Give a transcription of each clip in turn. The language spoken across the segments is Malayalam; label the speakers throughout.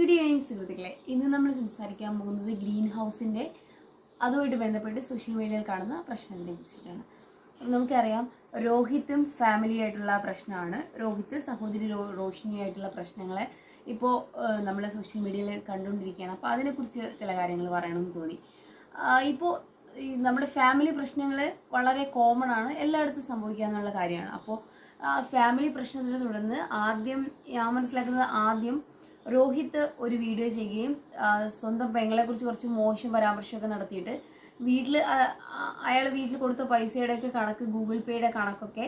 Speaker 1: ഗുഡ് ഈവനിങ് സുഹൃത്തുക്കളെ. ഇന്ന് നമ്മൾ സംസാരിക്കാൻ പോകുന്നത് ഗ്രീൻ ഹൗസിൻ്റെ അതുമായിട്ട് ബന്ധപ്പെട്ട് സോഷ്യൽ മീഡിയയിൽ കാണുന്ന പ്രശ്നത്തിനെ കുറിച്ചിട്ടാണ്. അപ്പം നമുക്കറിയാം, രോഹിത്തും ഫാമിലിയായിട്ടുള്ള പ്രശ്നമാണ്. രോഹിത്ത് സഹോദരി റോഷിനിയായിട്ടുള്ള പ്രശ്നങ്ങളെ ഇപ്പോൾ നമ്മൾ സോഷ്യൽ മീഡിയയിൽ കണ്ടുകൊണ്ടിരിക്കുകയാണ്. അപ്പോൾ അതിനെക്കുറിച്ച് ചില കാര്യങ്ങൾ പറയണമെന്ന് തോന്നി. ഇപ്പോൾ നമ്മുടെ ഫാമിലി പ്രശ്നങ്ങൾ വളരെ കോമൺ ആണ്, എല്ലായിടത്തും സംഭവിക്കാമെന്നുള്ള കാര്യമാണ്. അപ്പോൾ ഫാമിലി പ്രശ്നത്തിനെ തുടർന്ന് ഞാൻ മനസ്സിലാക്കുന്നത് രോഹിത്ത് ഒരു വീഡിയോ ചെയ്യുകയും സ്വന്തം പെങ്ങളെ കുറിച്ച് കുറച്ച് മോശം പരാമർശമൊക്കെ നടത്തിയിട്ട് അയാൾ വീട്ടിൽ കൊടുത്ത പൈസയുടെയൊക്കെ കണക്ക്, ഗൂഗിൾ പേയുടെ കണക്കൊക്കെ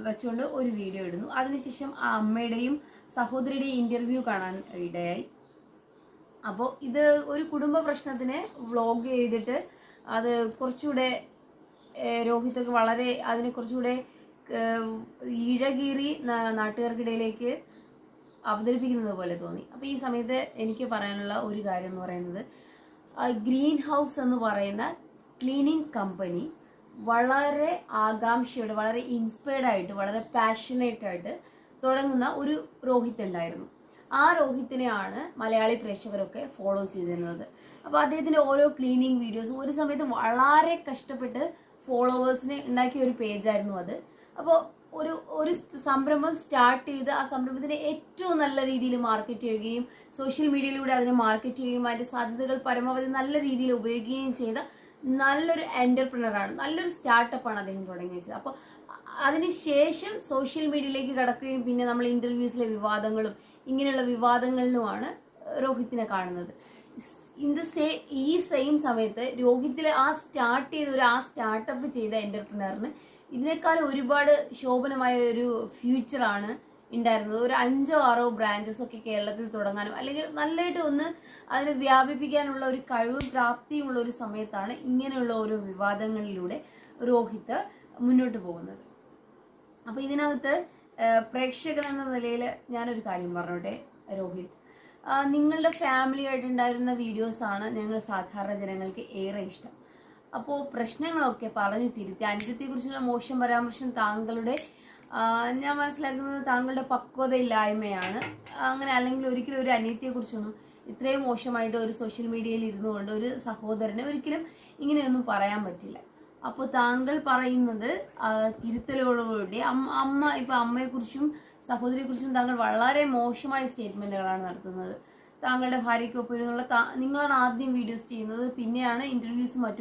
Speaker 1: വെച്ചുകൊണ്ട് ഒരു വീഡിയോ ഇടുന്നു. അതിനുശേഷം ആ അമ്മയുടെയും സഹോദരിയുടെയും ഇന്റർവ്യൂ കാണാൻ ഇടയായി. അപ്പോൾ ഇത് ഒരു കുടുംബ പ്രശ്നത്തിനെ വ്ളോഗ് ചെയ്തിട്ട് അത് കുറച്ചുകൂടെ രോഹിത്തൊക്കെ അതിനെ കുറച്ചുകൂടെ ഇഴകീറി നാട്ടുകാർക്കിടയിലേക്ക് അവതരിപ്പിക്കുന്നത് പോലെ തോന്നി. അപ്പോൾ ഈ സമയത്ത് എനിക്ക് പറയാനുള്ള ഒരു കാര്യം എന്ന് പറയുന്നത്, ഗ്രീൻ ഹൗസ് എന്ന് പറയുന്ന ക്ലീനിങ് കമ്പനി വളരെ ആകാംക്ഷയോടെ, വളരെ ഇൻസ്പയർഡ് ആയിട്ട്, വളരെ പാഷനേറ്റ് ആയിട്ട് തുടങ്ങുന്ന ഒരു രോഹിത്ത് ഉണ്ടായിരുന്നു. ആ രോഹിത്തിനെയാണ് മലയാളി പ്രേക്ഷകരൊക്കെ ഫോളോ ചെയ്തിരുന്നത്. അപ്പോൾ അദ്ദേഹത്തിന്റെ ഓരോ ക്ലീനിങ് വീഡിയോസും ഒരു സമയത്ത് വളരെ കഷ്ടപ്പെട്ട് ഫോളോവേഴ്സിനെ ഉണ്ടാക്കിയ ഒരു പേജായിരുന്നു അത്. അപ്പോൾ ഒരു സംരംഭം സ്റ്റാർട്ട് ചെയ്ത് ആ സംരംഭത്തിനെ ഏറ്റവും നല്ല രീതിയിൽ മാർക്കറ്റ് ചെയ്യുകയും സോഷ്യൽ മീഡിയയിലൂടെ അതിനെ മാർക്കറ്റ് ചെയ്യുകയും അതിന്റെ സാധ്യതകൾ പരമാവധി നല്ല രീതിയിൽ ഉപയോഗിക്കുകയും ചെയ്ത നല്ലൊരു എന്റർപ്രണറാണ്, നല്ലൊരു സ്റ്റാർട്ടപ്പാണ് അദ്ദേഹം തുടങ്ങി വെച്ചത്. അപ്പോൾ അതിനുശേഷം സോഷ്യൽ മീഡിയയിലേക്ക് കടക്കുകയും പിന്നെ നമ്മൾ ഇന്റർവ്യൂസിലെ വിവാദങ്ങളും ഇങ്ങനെയുള്ള വിവാദങ്ങളിലുമാണ് രോഹിത്തിനെ കാണുന്നത്. ഈ സെയിം സമയത്ത് രോഹിത്തിലെ ആ സ്റ്റാർട്ടപ്പ് ചെയ്ത എന്റർപ്രണറിന് ഇതിനേക്കാളും ഒരുപാട് ശോഭനമായ ഒരു ഫ്യൂച്ചറാണ് ഉണ്ടായിരുന്നത്. ഒരു 5-6 ബ്രാഞ്ചസ് ഒക്കെ കേരളത്തിൽ തുടങ്ങാനും അല്ലെങ്കിൽ നല്ലതായിട്ട് ഒന്ന് അതിനെ വ്യാപിപ്പിക്കാനുള്ള ഒരു കഴിവും പ്രാപ്തിയും ഉള്ള ഒരു സമയത്താണ് ഇങ്ങനെയുള്ള ഓരോ വിവാദങ്ങളിലൂടെ രോഹിത്ത് മുന്നോട്ട് പോകുന്നത്. അപ്പൊ ഇതിനകത്ത് പ്രേക്ഷകൻ എന്ന നിലയിൽ ഞാനൊരു കാര്യം പറഞ്ഞോട്ടെ. രോഹിത്, നിങ്ങളുടെ ഫാമിലി ആയിട്ടുണ്ടായിരുന്ന വീഡിയോസാണ് ഞങ്ങൾ സാധാരണ ജനങ്ങൾക്ക് ഏറെ ഇഷ്ടം. അപ്പോൾ പ്രശ്നങ്ങളൊക്കെ പറഞ്ഞു തിരുത്തി, അനുജത്തെക്കുറിച്ചുള്ള മോശം പരാമർശം ഞാൻ മനസ്സിലാക്കുന്നത് താങ്കളുടെ പക്വതയില്ലായ്മയാണ്. അങ്ങനെ അല്ലെങ്കിൽ ഒരിക്കലും ഒരു അനിയത്തിയെക്കുറിച്ചൊന്നും ഇത്രയും മോശമായിട്ട് ഒരു സോഷ്യൽ മീഡിയയിൽ ഇരുന്നുകൊണ്ട് ഒരു സഹോദരനെ ഒരിക്കലും ഇങ്ങനെയൊന്നും പറയാൻ പറ്റില്ല. അപ്പോൾ താങ്കൾ പറയുന്നത് തിരുത്തലോടുകൂടി അമ്മയെക്കുറിച്ചും സഹോദരിയെക്കുറിച്ചും താങ്കൾ വളരെ മോശമായ സ്റ്റേറ്റ്മെന്റുകളാണ് നടത്തുന്നത്. താങ്കളുടെ ഭാര്യയ്ക്കൊപ്പം നിങ്ങളാണ് ആദ്യം വീഡിയോസ് ചെയ്യുന്നത്, പിന്നെയാണ് ഇന്റർവ്യൂസും മറ്റും